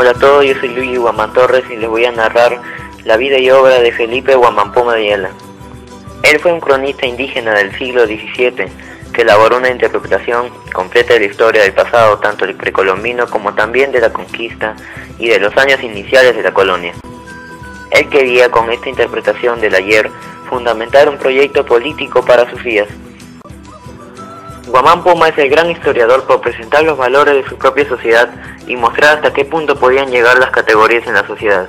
Hola a todos, yo soy Luigi Guamán Torres y les voy a narrar la vida y obra de Felipe Guamán Poma de Ayala. Él fue un cronista indígena del siglo XVII que elaboró una interpretación completa de la historia del pasado, tanto el precolombino como también de la conquista y de los años iniciales de la colonia. Él quería con esta interpretación del ayer fundamentar un proyecto político para sus días. Guamán Poma es el gran historiador por presentar los valores de su propia sociedad y mostrar hasta qué punto podían llegar las categorías en la sociedad.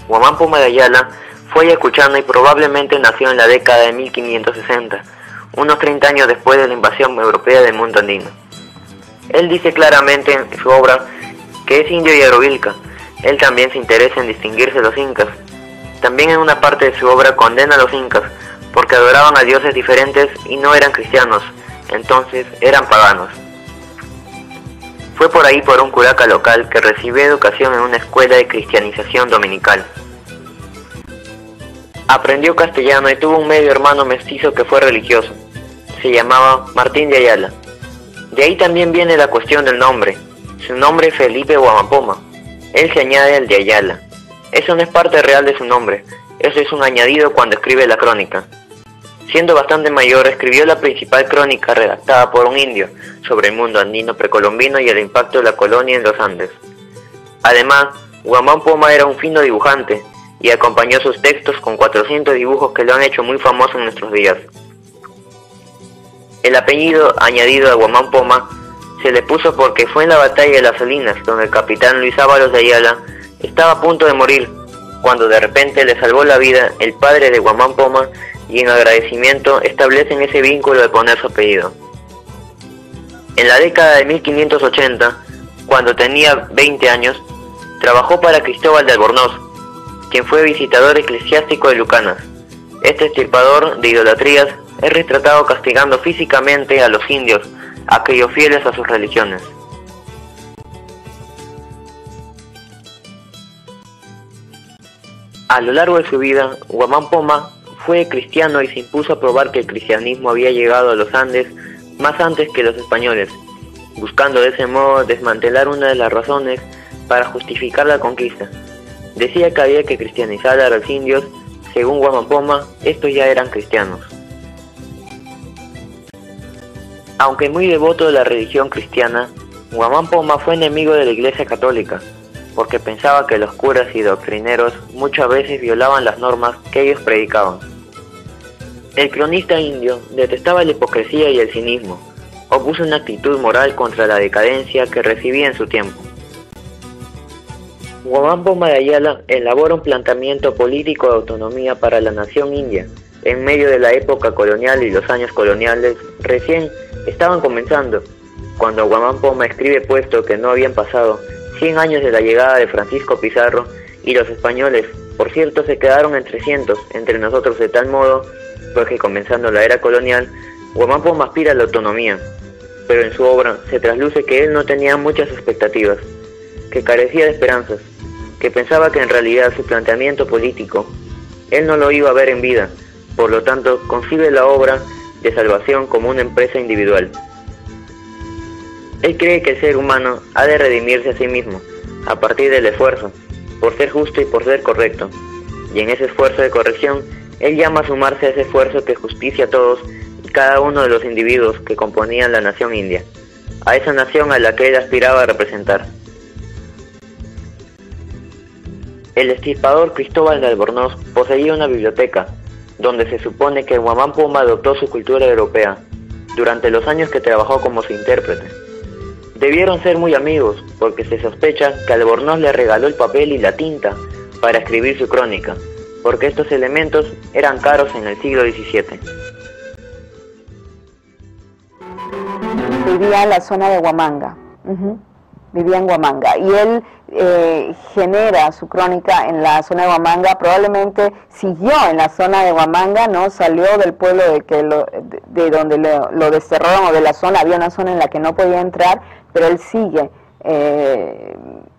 Guamán Poma de Ayala fue ayacuchano y probablemente nació en la década de 1560, unos 30 años después de la invasión europea del mundo andino. Él dice claramente en su obra que es indio y arovilca. Él también se interesa en distinguirse de los incas. También en una parte de su obra condena a los incas porque adoraban a dioses diferentes y no eran cristianos, entonces eran paganos. Fue por ahí por un curaca local que recibió educación en una escuela de cristianización dominical. Aprendió castellano y tuvo un medio hermano mestizo que fue religioso. Se llamaba Martín de Ayala. De ahí también viene la cuestión del nombre. Su nombre es Felipe Guamán Poma. Él se añade al de Ayala. Eso no es parte real de su nombre, eso es un añadido cuando escribe la crónica. Siendo bastante mayor, escribió la principal crónica redactada por un indio sobre el mundo andino precolombino y el impacto de la colonia en los Andes. Además, Guamán Poma era un fino dibujante y acompañó sus textos con 400 dibujos que lo han hecho muy famoso en nuestros días. El apellido añadido a Guamán Poma se le puso porque fue en la batalla de las Salinas, donde el capitán Luis Ábalos de Ayala estaba a punto de morir, cuando de repente le salvó la vida el padre de Guamán Poma y en agradecimiento establecen ese vínculo de poner su apellido. En la década de 1580, cuando tenía 20 años, trabajó para Cristóbal de Albornoz, quien fue visitador eclesiástico de Lucanas. Este extirpador de idolatrías es retratado castigando físicamente a los indios, aquellos fieles a sus religiones. A lo largo de su vida, Guamán Poma fue cristiano y se impuso a probar que el cristianismo había llegado a los Andes más antes que los españoles, buscando de ese modo desmantelar una de las razones para justificar la conquista. Decía que había que cristianizar a los indios. Según Guamán Poma, estos ya eran cristianos. Aunque muy devoto de la religión cristiana, Guamán Poma fue enemigo de la Iglesia Católica, porque pensaba que los curas y doctrineros muchas veces violaban las normas que ellos predicaban. El cronista indio detestaba la hipocresía y el cinismo, opuso una actitud moral contra la decadencia que recibía en su tiempo. Guamán Poma de Ayala elabora un planteamiento político de autonomía para la nación india, en medio de la época colonial y los años coloniales recién estaban comenzando, cuando Guamán Poma escribe puesto que no habían pasado 100 años de la llegada de Francisco Pizarro y los españoles, por cierto, se quedaron en 300 entre nosotros de tal modo, pues que comenzando la era colonial, Guamán Poma aspira a la autonomía, pero en su obra se trasluce que él no tenía muchas expectativas, que carecía de esperanzas, que pensaba que en realidad su planteamiento político, él no lo iba a ver en vida, por lo tanto concibe la obra de salvación como una empresa individual. Él cree que el ser humano ha de redimirse a sí mismo, a partir del esfuerzo, por ser justo y por ser correcto, y en ese esfuerzo de corrección, él llama a sumarse a ese esfuerzo que justicia a todos y cada uno de los individuos que componían la nación india, a esa nación a la que él aspiraba a representar. El extirpador Cristóbal de Albornoz poseía una biblioteca, donde se supone que Guamán Poma adoptó su cultura europea, durante los años que trabajó como su intérprete. Debieron ser muy amigos, porque se sospecha que Albornoz le regaló el papel y la tinta para escribir su crónica, porque estos elementos eran caros en el siglo XVII. Vivía en la zona de Huamanga. Vivía en Huamanga y él genera su crónica en la zona de Huamanga. Probablemente siguió en la zona de Huamanga, no salió del pueblo de donde lo desterraron, o de la zona. Había una zona en la que no podía entrar, pero él sigue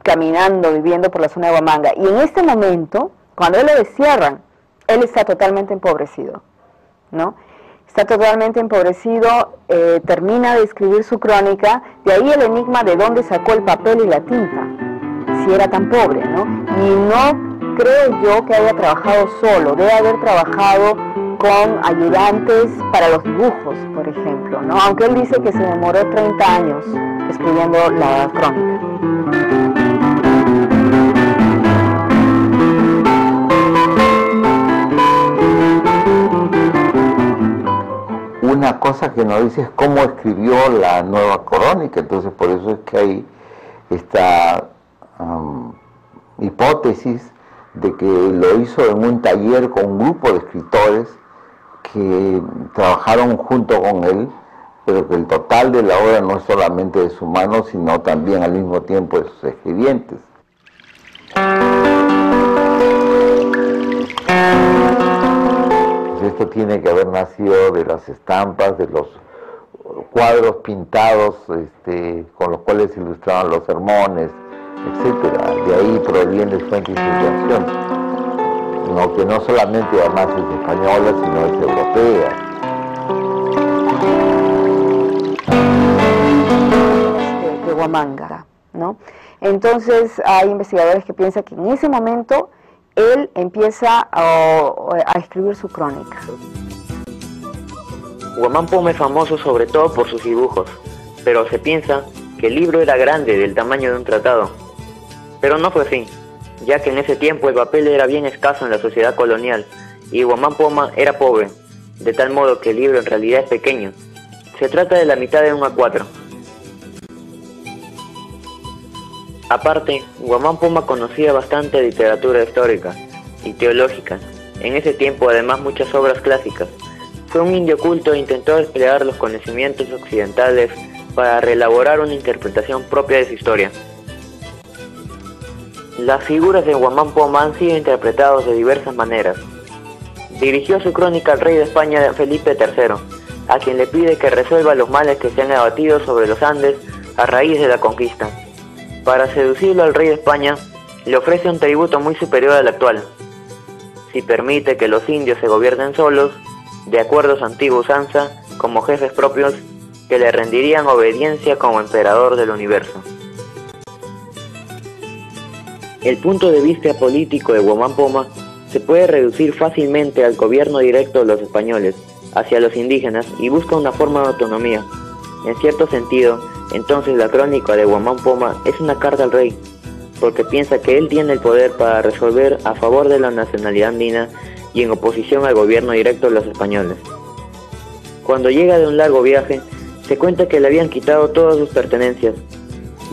caminando, viviendo por la zona de Huamanga, y en este momento, cuando él lo destierran, él está totalmente empobrecido, ¿no? Está totalmente empobrecido, termina de escribir su crónica, de ahí el enigma de dónde sacó el papel y la tinta. si era tan pobre, ¿no? Y no creo yo que haya trabajado solo, debe haber trabajado con ayudantes para los dibujos, por ejemplo, ¿no? Aunque él dice que se demoró 30 años escribiendo la crónica. Una cosa que no dice es cómo escribió la nueva crónica, entonces por eso es que hay esta hipótesis de que lo hizo en un taller con un grupo de escritores que trabajaron junto con él, pero que el total de la obra no es solamente de su mano, sino también al mismo tiempo de sus escribientes. Esto tiene que haber nacido de las estampas, de los cuadros pintados con los cuales se ilustraban los sermones, etcétera. De ahí proviene fuente de inspiración, no, que no solamente además es española, sino es europea. De Huamanga, ¿no? Entonces hay investigadores que piensan que en ese momento él empieza a escribir su crónica. Guamán Poma es famoso sobre todo por sus dibujos, pero se piensa que el libro era grande, del tamaño de un tratado. Pero no fue así, ya que en ese tiempo el papel era bien escaso en la sociedad colonial y Guamán Poma era pobre, de tal modo que el libro en realidad es pequeño. Se trata de la mitad de un A4. Aparte, Guamán Poma conocía bastante literatura histórica y teológica. En ese tiempo, además, muchas obras clásicas. Fue un indio culto e intentó emplear los conocimientos occidentales para reelaborar una interpretación propia de su historia. Las figuras de Guamán Poma han sido interpretadas de diversas maneras. Dirigió su crónica al rey de España, Felipe III, a quien le pide que resuelva los males que se han abatido sobre los Andes a raíz de la conquista. Para seducirlo al rey de España, le ofrece un tributo muy superior al actual. Si permite que los indios se gobiernen solos, de acuerdo a su antigua usanza, como jefes propios, que le rendirían obediencia como emperador del universo. El punto de vista político de Guamán Poma se puede reducir fácilmente al gobierno directo de los españoles hacia los indígenas y busca una forma de autonomía. En cierto sentido, entonces la crónica de Guamán Poma es una carta al rey, porque piensa que él tiene el poder para resolver a favor de la nacionalidad andina y en oposición al gobierno directo de los españoles. Cuando llega de un largo viaje, se cuenta que le habían quitado todas sus pertenencias,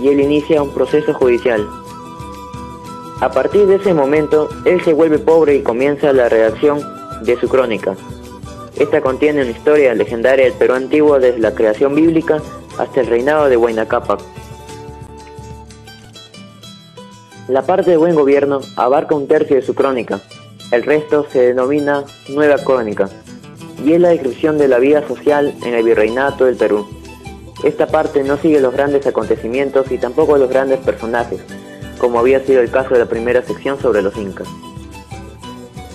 y él inicia un proceso judicial. A partir de ese momento, él se vuelve pobre y comienza la redacción de su crónica. Esta contiene una historia legendaria del Perú antiguo desde la creación bíblica hasta el reinado de Huayna Cápac. La parte de buen gobierno abarca un tercio de su crónica, el resto se denomina Nueva Crónica, y es la descripción de la vida social en el virreinato del Perú. Esta parte no sigue los grandes acontecimientos y tampoco los grandes personajes, como había sido el caso de la primera sección sobre los incas.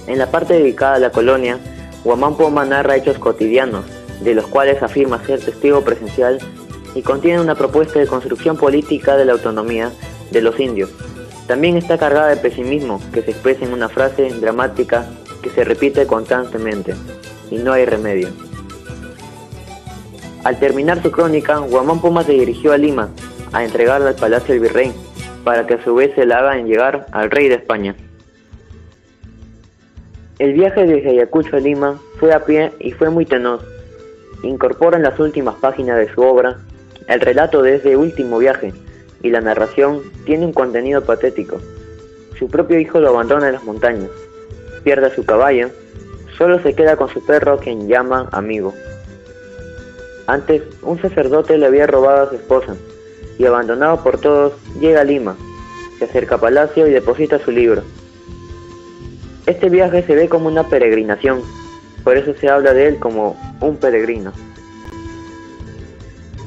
En la parte dedicada a la colonia, Guamán Poma narra hechos cotidianos, de los cuales afirma ser testigo presencial y contiene una propuesta de construcción política de la autonomía de los indios. También está cargada de pesimismo, que se expresa en una frase dramática que se repite constantemente, y no hay remedio. Al terminar su crónica, Guamán Poma se dirigió a Lima, a entregarla al palacio del virrey, para que a su vez se la hagan llegar al rey de España. El viaje desde Ayacucho a Lima fue a pie y fue muy tenaz. Incorpora en las últimas páginas de su obra el relato de ese último viaje, y la narración tiene un contenido patético. Su propio hijo lo abandona en las montañas, pierde a su caballo, solo se queda con su perro, quien llama amigo. Antes, un sacerdote le había robado a su esposa, y abandonado por todos, llega a Lima, se acerca a palacio y deposita su libro. Este viaje se ve como una peregrinación, por eso se habla de él como un peregrino.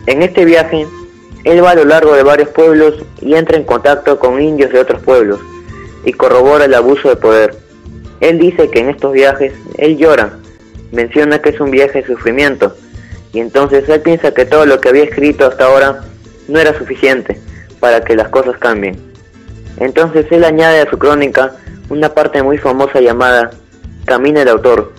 En este viaje, él va a lo largo de varios pueblos y entra en contacto con indios de otros pueblos, y corrobora el abuso de poder. Él dice que en estos viajes, él llora, menciona que es un viaje de sufrimiento, y entonces él piensa que todo lo que había escrito hasta ahora no era suficiente para que las cosas cambien. Entonces él añade a su crónica una parte muy famosa llamada Camina el autor,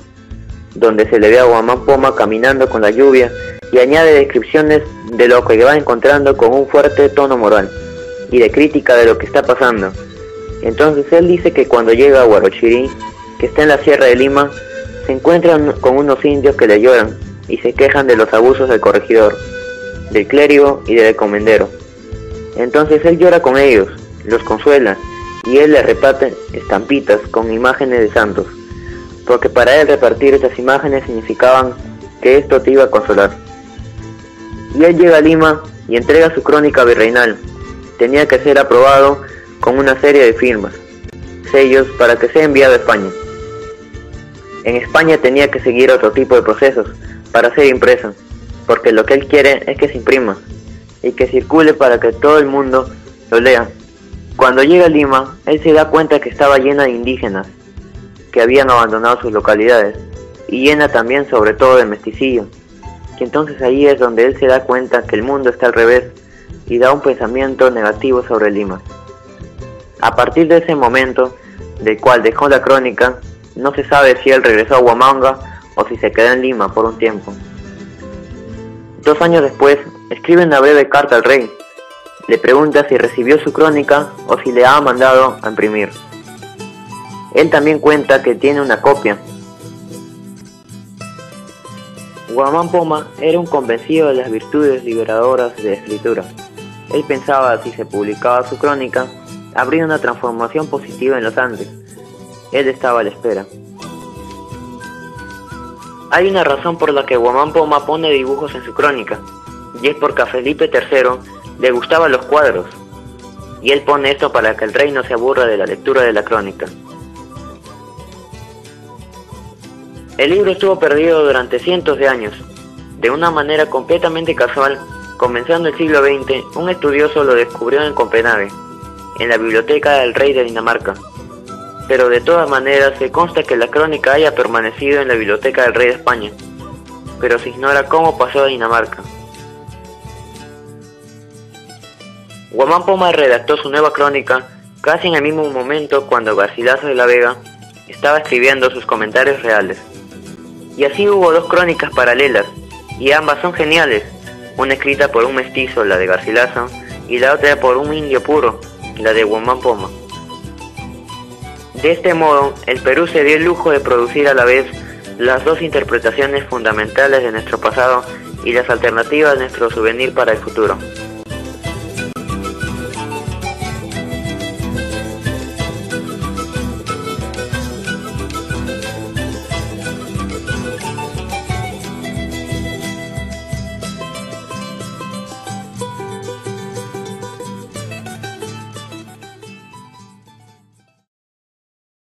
donde se le ve a Guamán Poma caminando con la lluvia y añade descripciones de lo que va encontrando con un fuerte tono moral y de crítica de lo que está pasando. Entonces él dice que cuando llega a Huarochirí, que está en la Sierra de Lima, se encuentra con unos indios que le lloran y se quejan de los abusos del corregidor, del clérigo y del encomendero. Entonces él llora con ellos, los consuela, y él les reparte estampitas con imágenes de santos, porque para él repartir esas imágenes significaban que esto te iba a consolar. Y él llega a Lima y entrega su crónica virreinal. Tenía que ser aprobado con una serie de firmas, sellos, para que sea enviado a España. En España tenía que seguir otro tipo de procesos para ser impreso, porque lo que él quiere es que se imprima y que circule para que todo el mundo lo lea. Cuando llega a Lima, él se da cuenta que estaba llena de indígenas que habían abandonado sus localidades, y llena también sobre todo de mestizillo, que entonces ahí es donde él se da cuenta que el mundo está al revés y da un pensamiento negativo sobre Lima. A partir de ese momento, del cual dejó la crónica, no se sabe si él regresó a Huamanga o si se quedó en Lima por un tiempo. 2 años después, escribe una breve carta al rey. Le pregunta si recibió su crónica o si le ha mandado a imprimir. Él también cuenta que tiene una copia. Guamán Poma era un convencido de las virtudes liberadoras de la escritura. Él pensaba si se publicaba su crónica, habría una transformación positiva en los Andes. Él estaba a la espera. Hay una razón por la que Guamán Poma pone dibujos en su crónica, y es porque a Felipe III le gustaban los cuadros, y él pone esto para que el rey no se aburra de la lectura de la crónica. El libro estuvo perdido durante cientos de años. De una manera completamente casual, comenzando el siglo XX, un estudioso lo descubrió en Copenhague, en la biblioteca del rey de Dinamarca. Pero de todas maneras se consta que la crónica haya permanecido en la biblioteca del rey de España, pero se ignora cómo pasó a Dinamarca. Guamán Poma redactó su nueva crónica casi en el mismo momento cuando Garcilaso de la Vega estaba escribiendo sus comentarios reales. Y así hubo 2 crónicas paralelas, y ambas son geniales, una escrita por un mestizo, la de Garcilaso, y la otra por un indio puro, la de Guamán Poma. De este modo, el Perú se dio el lujo de producir a la vez las 2 interpretaciones fundamentales de nuestro pasado y las alternativas de nuestro souvenir para el futuro.